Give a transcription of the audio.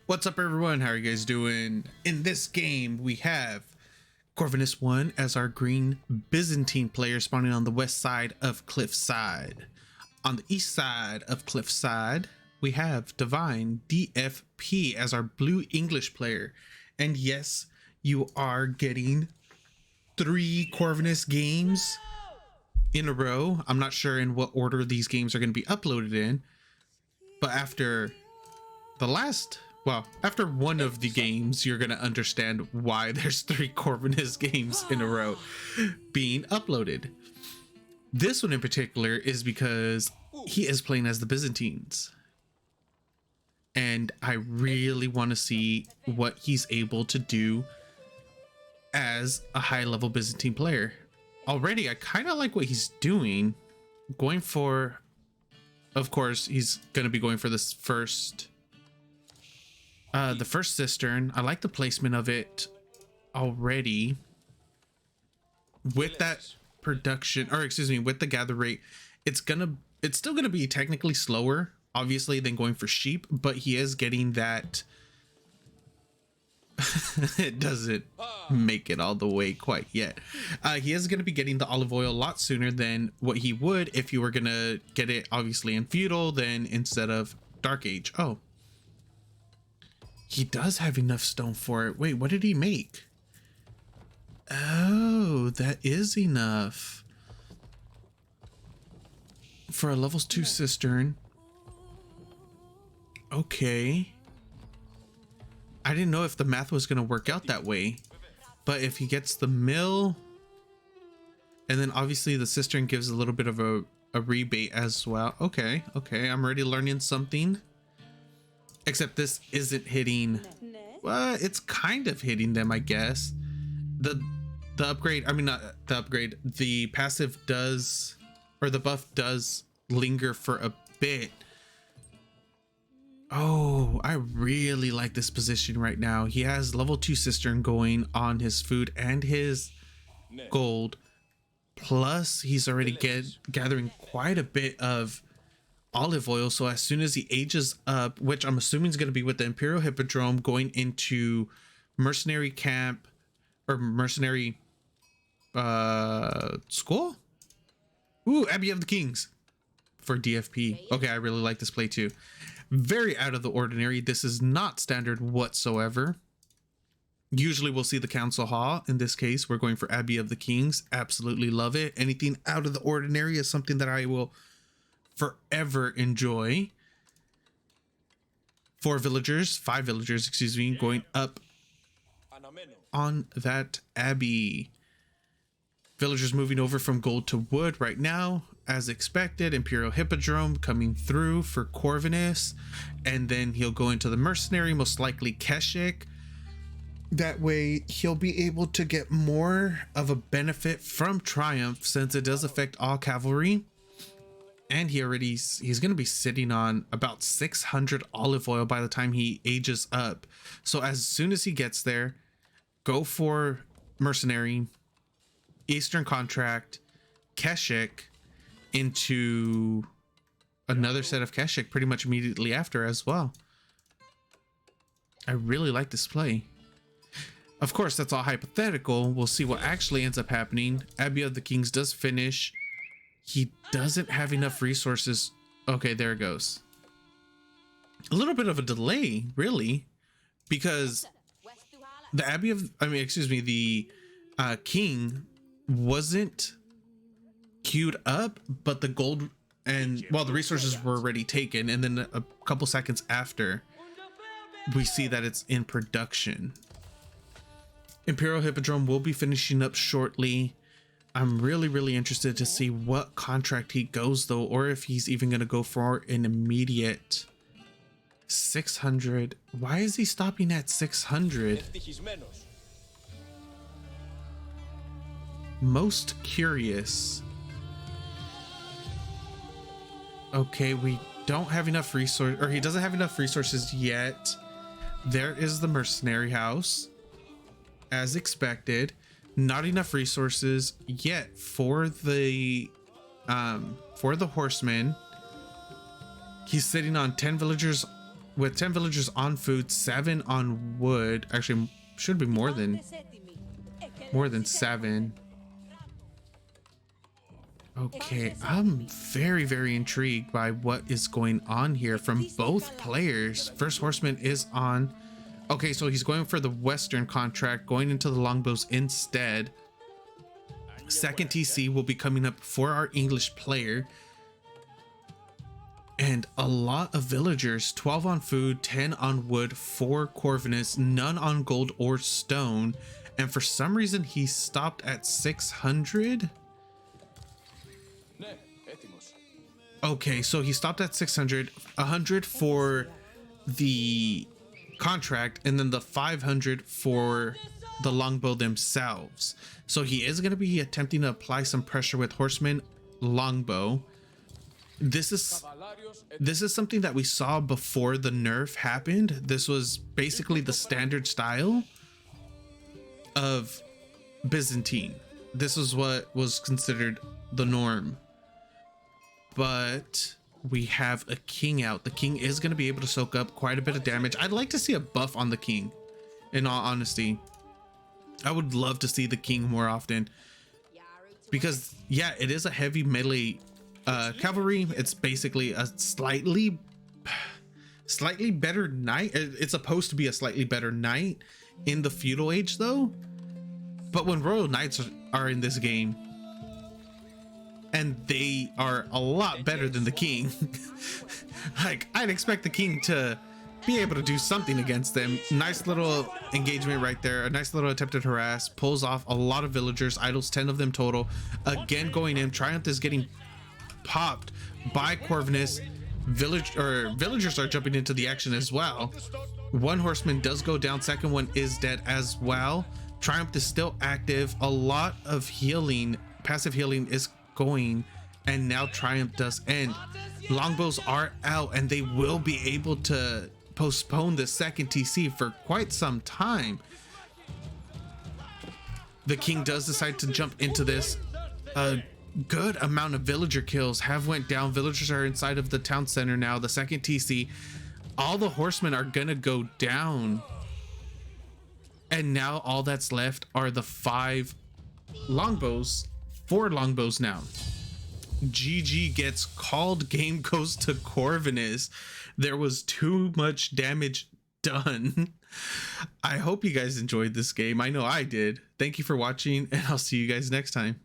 What's up, everyone? How are you guys doing? In this game, we have Corvinus1 as our green Byzantine player spawning on the west side of Cliffside. On the east side of Cliffside, we have DivineDFP as our blue English player. And yes, you are getting 3 Corvinus games in a row. I'm not sure in what order these games are going to be uploaded in, but after one of the games, you're going to understand why there's 3 Corvinus games in a row being uploaded. This one in particular is because he is playing as the Byzantines. And I really want to see what he's able to do as a high-level Byzantine player. Already, I kind of like what he's doing. Going for, of course, he's going to be going for this the first cistern. I like the placement of it already. With that production, or excuse me, with the gather rate, it's still gonna be technically slower, obviously, than going for sheep, but he is getting that. It doesn't make it all the way quite yet. He is going to be getting the olive oil a lot sooner than what he would if you were gonna get it obviously in feudal, then instead of dark age. Oh, he does have enough stone for it. Wait, what did he make? Oh, that is enough for a level 2 cistern. Okay, I didn't know if the math was going to work out that way, but if he gets the mill, and then obviously the cistern gives a little bit of a rebate as well. Okay, I'm already learning something. Except this isn't hitting. Well, it's kind of hitting them, I guess. The upgrade, I mean, not the upgrade, the passive does, or the buff does linger for a bit. Oh, I really like this position right now. He has level 2 cistern going on his food and his gold. Plus, he's already gathering quite a bit of olive oil. So as soon as he ages up, which I'm assuming is going to be with the Imperial Hippodrome, going into mercenary camp or mercenary school. Ooh, Abbey of the Kings for DFP. Okay, I really like this play too. Very out of the ordinary. This is not standard whatsoever. Usually we'll see the Council Hall. In this case, we're going for Abbey of the Kings. Absolutely love it. Anything out of the ordinary is something that I will forever enjoy. 5 villagers, excuse me, going up on that abbey. Villagers moving over from gold to wood right now, as expected. Imperial Hippodrome coming through for Corvinus, and then he'll go into the mercenary, most likely Keshik. That way he'll be able to get more of a benefit from Triumph, since it does affect all cavalry. And he's going to be sitting on about 600 olive oil by the time he ages up. So as soon as he gets there, go for mercenary, Eastern contract, Keshik, into another set of Keshik pretty much immediately after as well. I really like this play. Of course, that's all hypothetical. We'll see what actually ends up happening. Abbey of the Kings does finish. He doesn't have enough resources. Okay, there it goes. A little bit of a delay, really, because the the king wasn't queued up, but the gold and the resources were already taken, and then a couple seconds after, we see that it's in production. Imperial Hippodrome will be finishing up shortly. I'm really interested to see what contract he goes though, or if he's even going to go for an immediate 600. Why is he stopping at 600? Most curious. Okay, we don't have enough resource, or he doesn't have enough resources yet. There is the mercenary house, as expected. Not enough resources yet for the horseman. He's sitting on 10 villagers with 10 villagers on food, 7 on wood. Actually, should be more than 7. Okay, I'm very, very intrigued by what is going on here from both players. First horseman is on. Okay, so he's going for the western contract, going into the longbows instead. Second TC will be coming up for our English player. And a lot of villagers, 12 on food, 10 on wood, 4 Corvinus, none on gold or stone. And for some reason, he stopped at 600. Okay, so he stopped at 600, 100 for the contract, and then the 500 for the longbow themselves. So he is going to be attempting to apply some pressure with horseman longbow. This is something that we saw before the nerf happened. This was basically the standard style of Byzantine. This is what was considered the norm. But we have a king out. The king is going to be able to soak up quite a bit of damage. I'd like to see a buff on the king, in all honesty. I would love to see the king more often, because yeah, it is a heavy melee cavalry. It's basically a slightly better knight. It's supposed to be a slightly better knight in the feudal age though. But when royal knights are in this game, and they are a lot better than the king, like I'd expect the king to be able to do something against them. Nice little engagement right there. A nice little attempted harass, pulls off a lot of villagers, idles 10 of them total. Again going in. Triumph is getting popped by Corvinus. Villagers are jumping into the action as well. One horseman does go down, second one is dead as well. Triumph is still active. A lot of healing, passive healing is going, and now Triumph does end. Longbows are out, and they will be able to postpone the second TC for quite some time. The king does decide to jump into this. A good amount of villager kills have went down. Villagers are inside of the town center now. The second TC, all the horsemen are gonna go down, and now all that's left are the 5 longbows. 4 longbows now. GG gets called. Game goes to Corvinus. There was too much damage done. I hope you guys enjoyed this game. I know I did. Thank you for watching, and I'll see you guys next time.